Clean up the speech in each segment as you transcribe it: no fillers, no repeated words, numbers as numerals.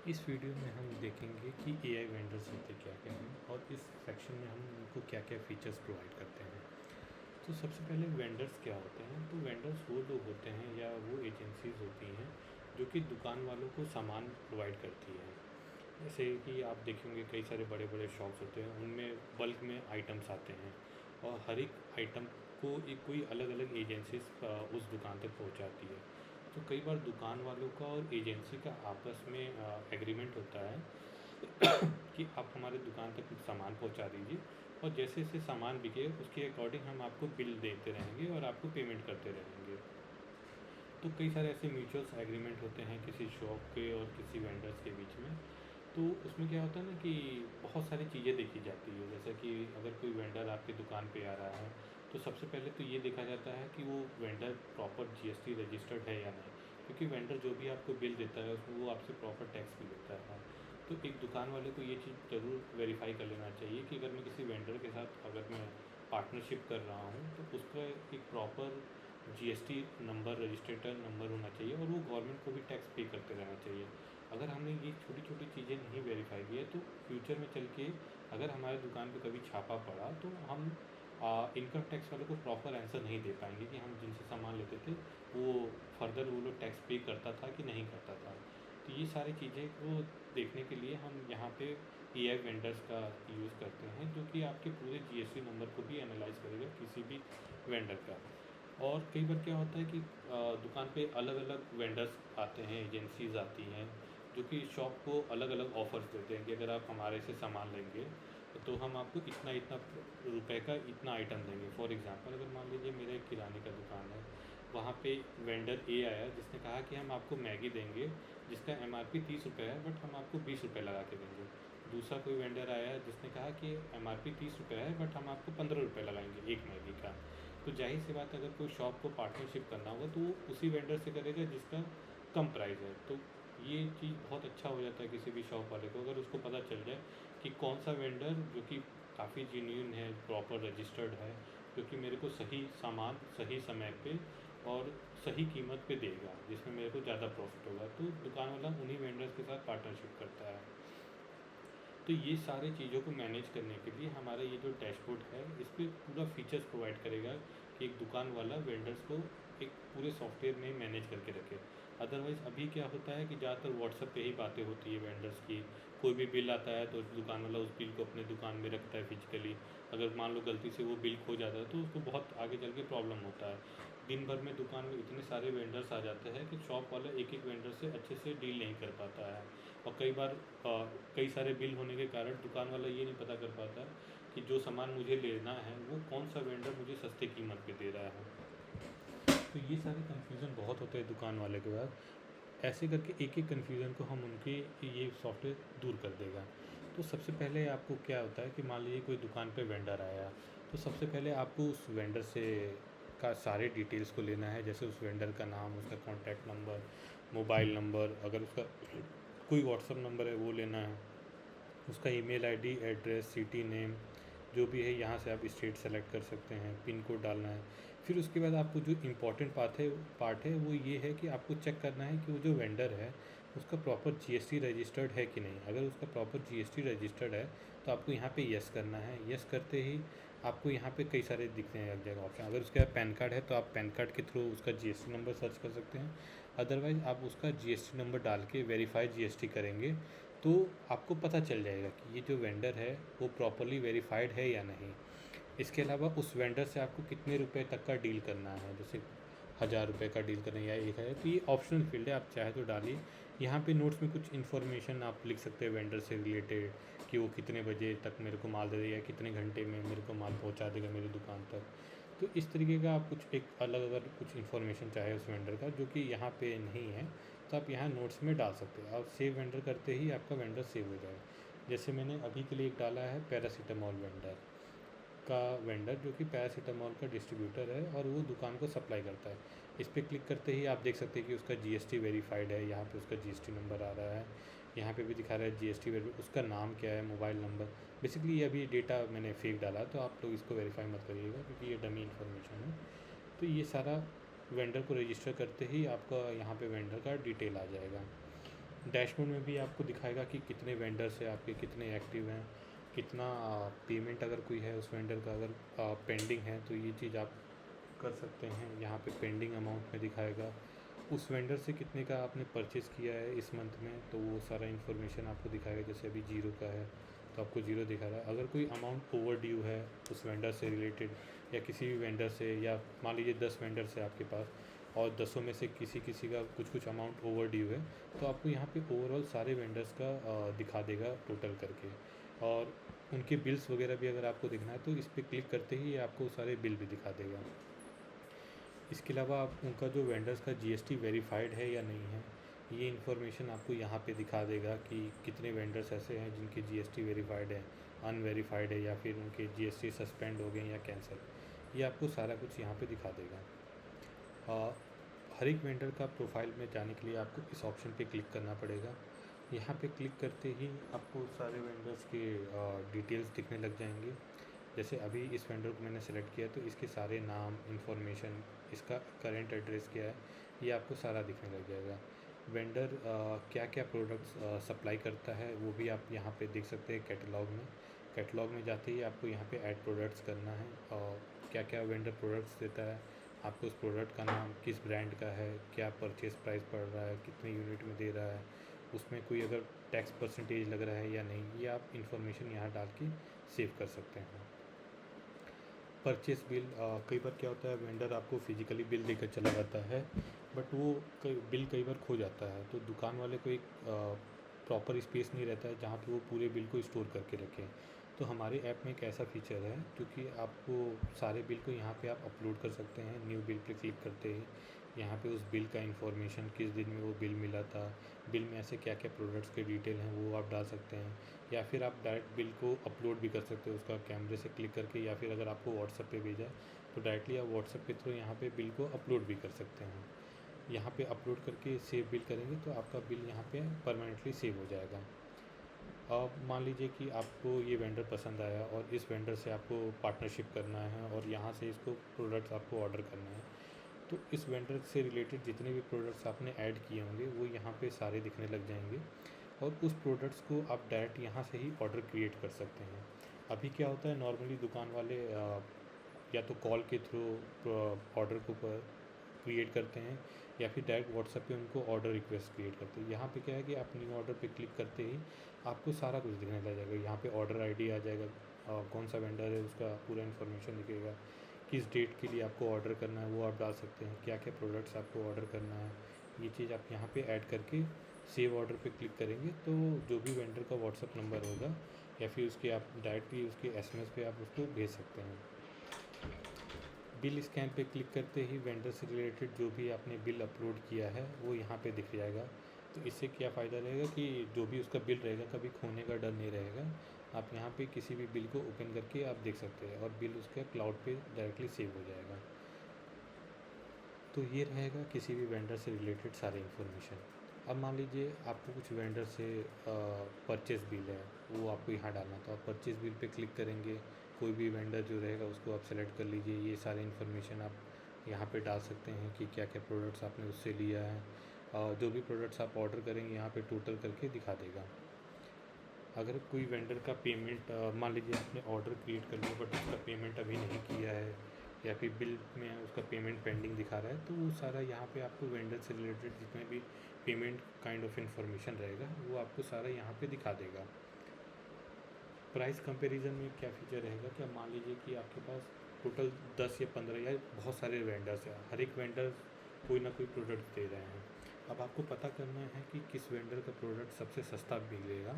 इस वीडियो में हम देखेंगे कि एआई वेंडर्स होते क्या क्या हैं और इस सेक्शन में हम उनको क्या क्या फ़ीचर्स प्रोवाइड करते हैं। तो सबसे पहले वेंडर्स क्या होते हैं। तो वेंडर्स वो लोग होते हैं या वो एजेंसीज़ होती हैं जो कि दुकान वालों को सामान प्रोवाइड करती हैं। जैसे कि आप देखेंगे कई सारे बड़े बड़े शॉप्स होते हैं, उनमें बल्क में आइटम्स आते हैं और हर एक आइटम को एक कोई अलग अलग एजेंसीज उस दुकान तक पहुंचाती है। तो कई बार दुकान वालों का और एजेंसी का आपस में एग्रीमेंट होता है कि आप हमारे दुकान तक सामान पहुंचा दीजिए और जैसे जैसे सामान बिके उसके अकॉर्डिंग हम आपको बिल देते रहेंगे और आपको पेमेंट करते रहेंगे। तो कई सारे ऐसे म्यूचुअल्स एग्रीमेंट होते हैं किसी शॉप के और किसी वेंडर्स के बीच में। तो उसमें क्या होता है ना कि बहुत सारी चीज़ें देखी जाती है। जैसे कि अगर कोई वेंडर आपकी दुकान पे आ रहा है तो सबसे पहले तो ये देखा जाता है कि वो वेंडर प्रॉपर जीएसटी रजिस्टर्ड है या नहीं, क्योंकि वेंडर जो भी आपको बिल देता है उसमें वो आपसे प्रॉपर टैक्स भी लेता है। तो एक दुकान वाले को ये चीज़ ज़रूर वेरीफाई कर लेना चाहिए कि अगर मैं किसी वेंडर के साथ अगर मैं पार्टनरशिप कर रहा हूँ तो उसका एक प्रॉपर जीएसटी नंबर, रजिस्ट्रेटर नंबर होना चाहिए और वो गवर्नमेंट को भी टैक्स पे करते रहना चाहिए। अगर हमने ये छोटी छोटी चीज़ें नहीं वेरीफाई की है तो फ्यूचर में चल के अगर हमारे दुकान पे कभी छापा पड़ा तो हम इनकम टैक्स वालों को प्रॉपर आंसर नहीं दे पाएंगे कि हम जिनसे सामान लेते थे वो फर्दर वो लोग टैक्स पे करता था कि नहीं करता था। तो ये सारी चीज़ें को देखने के लिए हम यहाँ पे एआई वेंडर्स का यूज़ करते हैं, जो कि आपके पूरे जीएसटी नंबर को भी एनालाइज करेगा किसी भी वेंडर का। और कई बार क्या होता है कि दुकान पे अलग अलग वेंडर्स आते हैं, एजेंसीज आती हैं जो कि शॉप को अलग अलग ऑफर्स देते हैं कि अगर आप हमारे से सामान लेंगे तो हम आपको इतना इतना रुपए का इतना आइटम देंगे। फॉर एग्जांपल अगर मान लीजिए मेरा एक किराने का दुकान है, वहाँ पे वेंडर ए आया जिसने कहा कि हम आपको मैगी देंगे जिसका एमआरपी 30 रुपये है बट हम आपको 20 रुपये लगा के देंगे। दूसरा कोई वेंडर आया जिसने कहा कि एमआरपी 30 रुपये है बट हम आपको 15 रुपये लगाएंगे एक मैगी का। तो जाहिर सी बात है अगर कोई शॉप को पार्टनरशिप करना होगा तो वो उसी वेंडर से करेगा जिसका कम प्राइस है। तो ये चीज़ बहुत अच्छा हो जाता है किसी भी शॉप वाले को अगर उसको पता चल जाए कि कौन सा वेंडर जो कि काफ़ी जेन्युइन है, प्रॉपर रजिस्टर्ड है, जो कि मेरे को सही सामान सही समय पे और सही कीमत पे देगा जिसमें मेरे को ज़्यादा प्रॉफिट होगा। तो दुकान वाला उन्हीं वेंडर्स के साथ पार्टनरशिप करता है। तो ये सारी चीज़ों को मैनेज करने के लिए हमारा ये जो डैशबोर्ड है इस पर पूरा फीचर्स प्रोवाइड करेगा कि एक दुकान वाला वेंडर्स को एक पूरे सॉफ्टवेयर में मैनेज करके रखे। अदरवाइज़ अभी क्या होता है कि ज़्यादातर व्हाट्सएप पे ही बातें होती है वेंडर्स की। कोई भी बिल आता है तो दुकान वाला उस बिल को अपने दुकान में रखता है फिजिकली। अगर मान लो गलती से वो बिल खो जाता है तो उसको बहुत आगे चल के प्रॉब्लम होता है। दिन भर में दुकान में इतने सारे वेंडर्स आ जाते हैं कि शॉप वाला एक एक वेंडर से अच्छे से डील नहीं कर पाता है। और कई बार कई सारे बिल होने के कारण दुकान वाला ये नहीं पता कर पाता कि जो सामान मुझे लेना है वो कौन सा वेंडर मुझे सस्ते कीमत पे दे रहा है। तो ये सारे कन्फ्यूज़न बहुत होते हैं दुकान वाले के बाद। ऐसे करके एक एक कन्फ्यूज़न को हम उनके ये सॉफ्टवेयर दूर कर देगा। तो सबसे पहले आपको क्या होता है कि मान लीजिए कोई दुकान पे वेंडर आया तो सबसे पहले आपको उस वेंडर से का सारे डिटेल्स को लेना है। जैसे उस वेंडर का नाम, उसका कॉन्टैक्ट नंबर, मोबाइल नंबर, अगर उसका कोई व्हाट्सअप नंबर है वो लेना है, उसका email ID, address, city name जो भी है, यहाँ से आप स्टेट सेलेक्ट कर सकते हैं, पिन कोड डालना है। फिर उसके बाद आपको जो इम्पोर्टेंट पार्ट है वो ये है कि आपको चेक करना है कि वो जो वेंडर है उसका प्रॉपर जीएसटी रजिस्टर्ड है कि नहीं। अगर उसका प्रॉपर जीएसटी रजिस्टर्ड है तो आपको यहाँ पे यस करना है। यस करते ही आपको यहाँ पे कई सारे दिखने लग जाएगा ऑप्शन। अगर उसके पास पैन कार्ड है तो आप पैन कार्ड के थ्रू उसका जीएसटी नंबर सर्च कर सकते हैं। अदरवाइज़ आप उसका जीएसटी नंबर डाल के वेरीफाई जीएसटी करेंगे तो आपको पता चल जाएगा कि ये जो वेंडर है वो प्रॉपरली वेरीफाइड है या नहीं। इसके अलावा उस वेंडर से आपको कितने रुपए तक का डील करना है, जैसे 1000 रुपये का डील करना है या 1000, तो ये ऑप्शनल फील्ड है, आप चाहे तो डालिए। यहाँ पे नोट्स में कुछ इन्फॉर्मेशन आप लिख सकते हैं वेंडर से रिलेटेड कि वो कितने बजे तक मेरे को माल दे देगा, कितने घंटे में मेरे को माल पहुँचा देगा मेरी दुकान तक। तो इस तरीके का आप कुछ एक अलग अगर कुछ इन्फॉर्मेशन चाहे उस वेंडर का जो कि यहाँ पे नहीं है तो आप यहाँ नोट्स में डाल सकते हैं। आप सेव वेंडर करते ही आपका वेंडर सेव हो जाएगा। जैसे मैंने अभी के लिए एक डाला है पैरासीटामॉल वेंडर जो कि पैरासीटामॉल का डिस्ट्रीब्यूटर है और वो दुकान को सप्लाई करता है। इस पर क्लिक करते ही आप देख सकते हैं कि उसका जीएसटी वेरीफाइड है। यहाँ पे उसका जीएसटी नंबर आ रहा है, यहाँ पे भी दिखा रहा है जीएसटी वेरीफाइड, उसका नाम क्या है, मोबाइल नंबर। बेसिकली ये अभी डेटा मैंने फेक डाला तो आप लोग इसको वेरीफाई मत करिएगा क्योंकि ये डमी इन्फॉर्मेशन है। तो ये सारा वेंडर को रजिस्टर करते ही आपका यहाँ पे वेंडर का डिटेल आ जाएगा। डैशबोर्ड में भी आपको दिखाएगा कि कितने वेंडर्स है आपके, कितने एक्टिव हैं, कितना पेमेंट अगर कोई है उस वेंडर का अगर पेंडिंग है तो ये चीज़ आप कर सकते हैं। यहाँ पे पेंडिंग अमाउंट में दिखाएगा उस वेंडर से कितने का आपने परचेज़ किया है इस मंथ में, तो वो सारा इन्फॉर्मेशन आपको दिखाएगा। जैसे अभी 0 का है तो आपको 0 दिखा रहा है। अगर कोई अमाउंट ओवर ड्यू है उस वेंडर से रिलेटेड या किसी भी वेंडर से, या मान लीजिए 10 वेंडर्स है आपके पास और 10 में से किसी किसी का कुछ अमाउंट ओवर ड्यू है, तो आपको यहाँ पे ओवरऑल सारे वेंडर्स का दिखा देगा टोटल करके। और उनके बिल्स वगैरह भी अगर आपको दिखना है तो इस पर क्लिक करते ही आपको सारे बिल भी दिखा देगा। इसके अलावा आप उनका जो वेंडर्स का जीएसटी वेरीफाइड है या नहीं है, ये इन्फॉर्मेशन आपको यहाँ पे दिखा देगा कि कितने वेंडर्स ऐसे हैं जिनके जीएसटी वेरीफाइड है, अनवेरीफाइड है, या फिर उनके जीएसटी सस्पेंड हो गए या कैंसिल। ये आपको सारा कुछ यहाँ पे दिखा देगा। हर एक वेंडर का प्रोफाइल में जाने के लिए आपको इस ऑप्शन पे क्लिक करना पड़ेगा। यहाँ पे क्लिक करते ही आपको सारे वेंडर्स के डिटेल्स दिखने लग जाएंगे। जैसे अभी इस वेंडर को मैंने सेलेक्ट किया तो इसके सारे नाम, इन्फॉर्मेशन, इसका करंट एड्रेस क्या है, ये आपको सारा दिखने लग जाएगा। वेंडर क्या क्या प्रोडक्ट्स सप्लाई करता है वो भी आप यहाँ पे देख सकते हैं कैटलॉग में। कैटलॉग में जाते ही आपको यहाँ पे ऐड प्रोडक्ट्स करना है और क्या क्या वेंडर प्रोडक्ट्स देता है, आपको उस प्रोडक्ट का नाम, किस ब्रांड का है, क्या परचेज प्राइस पड़ रहा है, कितने यूनिट में दे रहा है, उसमें कोई अगर टैक्स परसेंटेज लग रहा है या नहीं, ये आप इन्फॉर्मेशन यहाँ डाल के सेव कर सकते हैं। परचेस बिल, कई बार क्या होता है वेंडर आपको फिजिकली बिल देकर चला जाता है बट वो बिल कई बार खो जाता है, तो दुकान वाले को एक प्रॉपर स्पेस नहीं रहता है जहाँ पे वो पूरे बिल को स्टोर करके रखें। तो हमारे ऐप में एक ऐसा फीचर है क्योंकि आपको सारे बिल को यहाँ पे आप अपलोड कर सकते हैं। न्यू बिल पे क्लिक करते ही यहाँ पे उस बिल का इन्फॉर्मेशन, किस दिन में वो बिल मिला था, बिल में ऐसे क्या क्या प्रोडक्ट्स के डिटेल हैं वो आप डाल सकते हैं। या फिर आप डायरेक्ट बिल को अपलोड भी कर सकते हो उसका कैमरे से क्लिक करके, या फिर अगर आपको व्हाट्सएप पे भेजा है तो डायरेक्टली आप व्हाट्सएप के थ्रू यहाँ पे बिल को अपलोड भी कर सकते हैं। यहाँ पे अपलोड करके सेव बिल करेंगे तो आपका बिल यहाँ पे परमानेंटली सेव हो जाएगा। अब मान लीजिए कि आपको ये वेंडर पसंद आया और इस वेंडर से आपको पार्टनरशिप करना है और यहाँ से इसको प्रोडक्ट्स आपको ऑर्डर करना है, तो इस वेंडर से रिलेटेड जितने भी प्रोडक्ट्स आपने ऐड किए होंगे वो यहाँ पे सारे दिखने लग जाएंगे और उस प्रोडक्ट्स को आप डायरेक्ट यहाँ से ही ऑर्डर क्रिएट कर सकते हैं। अभी क्या होता है नॉर्मली दुकान वाले या तो कॉल के थ्रू ऑर्डर को क्रिएट करते हैं या फिर डायरेक्ट व्हाट्सएप पे उनको ऑर्डर रिक्वेस्ट क्रिएट करते हैं। यहाँ पे क्या है कि आप न्यू ऑर्डर पे क्लिक करते ही आपको सारा कुछ दिखने लग जाएगा। यहाँ पे ऑर्डर आईडी आ जाएगा, कौन सा वेंडर है उसका पूरा इन्फॉर्मेशन दिखेगा, किस डेट के लिए आपको ऑर्डर करना है वो आप डाल सकते हैं, क्या क्या प्रोडक्ट्स आपको ऑर्डर करना है, ये चीज़ आप यहाँ पे ऐड करके सेव ऑर्डर पे क्लिक करेंगे तो जो भी वेंडर का व्हाट्सअप नंबर होगा या फिर उसके आप डायरेक्टली उसके एसएमएस पे आप उसको भेज सकते हैं। बिल स्कैन पे क्लिक करते ही वेंडर से रिलेटेड जो भी आपने बिल अपलोड किया है वो यहाँ पे दिख जाएगा। तो इससे क्या फ़ायदा रहेगा कि जो भी उसका बिल रहेगा कभी खोने का डर नहीं रहेगा। आप यहाँ पे किसी भी बिल को ओपन करके आप देख सकते हैं और बिल उसका क्लाउड पे डायरेक्टली सेव हो जाएगा। तो ये रहेगा किसी भी वेंडर से रिलेटेड सारी इन्फॉर्मेशन। अब मान लीजिए आपको कुछ वेंडर से परचेज़ बिल है वो आपको यहाँ डालना, तो आप परचेज़ बिल पे क्लिक करेंगे, कोई भी वेंडर जो रहेगा उसको आप सेलेक्ट कर लीजिए। ये सारी इन्फॉर्मेशन आप यहाँ पे डाल सकते हैं कि क्या क्या प्रोडक्ट्स आपने उससे लिया है और जो भी प्रोडक्ट्स आप ऑर्डर करेंगे यहाँ पे टोटल करके दिखा देगा। अगर कोई वेंडर का पेमेंट मान लीजिए आपने ऑर्डर क्रिएट कर लिया बट उसका पेमेंट अभी नहीं किया है या फिर बिल में उसका पेमेंट पेंडिंग दिखा रहा है, तो वो सारा यहाँ पे आपको वेंडर से रिलेटेड जितने भी पेमेंट काइंड ऑफ इन्फॉर्मेशन रहेगा वो आपको सारा यहाँ पे दिखा देगा। प्राइस कंपैरिजन में क्या फीचर रहेगा कि मान लीजिए कि आपके पास टोटल 10 या 15 या बहुत सारे वेंडर्स हैं, हर एक वेंडर कोई ना कोई प्रोडक्ट दे रहे हैं। अब आपको पता करना है कि किस वेंडर का प्रोडक्ट सबसे सस्ता मिलेगा,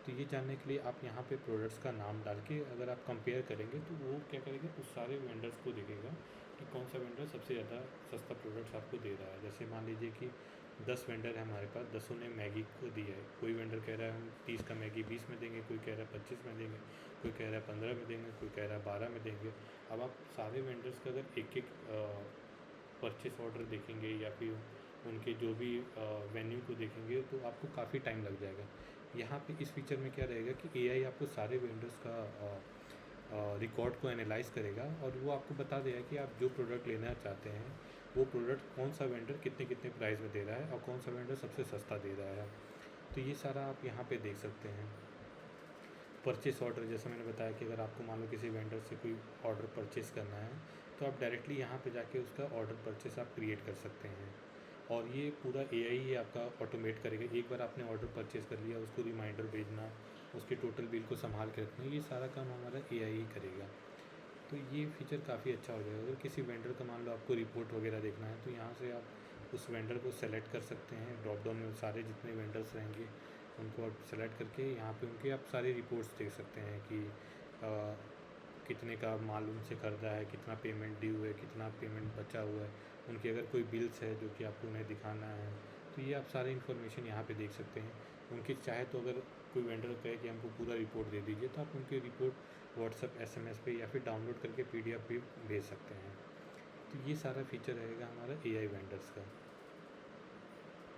तो ये जानने के लिए आप यहाँ पे प्रोडक्ट्स का नाम डाल के अगर आप कंपेयर करेंगे तो वो क्या करेगा उस सारे वेंडर्स को दिखेगा कि कौन सा वेंडर सबसे ज़्यादा सस्ता प्रोडक्ट्स आपको दे रहा है। जैसे मान लीजिए कि 10 वेंडर है हमारे पास, 10 ने मैगी को दिया है। कोई वेंडर कह रहा है हम 30 का मैगी 20 में देंगे, कोई कह रहा है 25 में देंगे, कोई कह रहा है 15 में देंगे, कोई कह रहा है 12 में देंगे। अब आप सारे वेंडर्स का अगर एक एक परचेस ऑर्डर देखेंगे या फिर उनके जो भी वेन्यू को देखेंगे तो आपको काफ़ी टाइम लग जाएगा। यहाँ पे इस फीचर में क्या रहेगा कि एआई आपको सारे वेंडर्स का रिकॉर्ड को एनालाइज करेगा और वो आपको बता देगा कि आप जो प्रोडक्ट लेना चाहते हैं वो प्रोडक्ट कौन सा वेंडर कितने कितने प्राइस में दे रहा है और कौन सा वेंडर सबसे सस्ता दे रहा है। तो ये सारा आप यहाँ पे देख सकते हैं। परचेस ऑर्डर, जैसे मैंने बताया कि अगर आपको मान लो किसी वेंडर से कोई ऑर्डर परचेस करना है तो आप डायरेक्टली यहाँ पे जाके उसका ऑर्डर परचेस आप क्रिएट कर सकते हैं। और ये पूरा एआई ही आपका ऑटोमेट करेगा। एक बार आपने ऑर्डर परचेस कर लिया, उसको रिमाइंडर भेजना, उसके टोटल बिल को संभाल के रखना, ये सारा काम हमारा एआई ही करेगा। तो ये फीचर काफ़ी अच्छा हो जाएगा। अगर किसी वेंडर का मान लो आपको रिपोर्ट वगैरह देखना है तो यहाँ से आप उस वेंडर को सेलेक्ट कर सकते हैं। ड्रॉप डाउन में सारे जितने वेंडर्स रहेंगे उनको आप सेलेक्ट करके यहाँ पे उनके आप सारी रिपोर्ट्स देख सकते हैं कि कितने का माल उनसे खरीदा है, कितना पेमेंट ड्यू है, कितना पेमेंट बचा हुआ है, उनके अगर कोई बिल्स है जो कि आपको उन्हें दिखाना है, तो ये आप सारी इन्फॉर्मेशन यहाँ पे देख सकते हैं। उनके चाहे तो अगर कोई वेंडर कहे कि हमको पूरा रिपोर्ट दे दीजिए तो आप उनकी रिपोर्ट व्हाट्सएप SMS पे या फिर डाउनलोड करके PDF भी भेज सकते हैं। तो ये सारा फीचर रहेगा हमारा AI वेंडर्स का।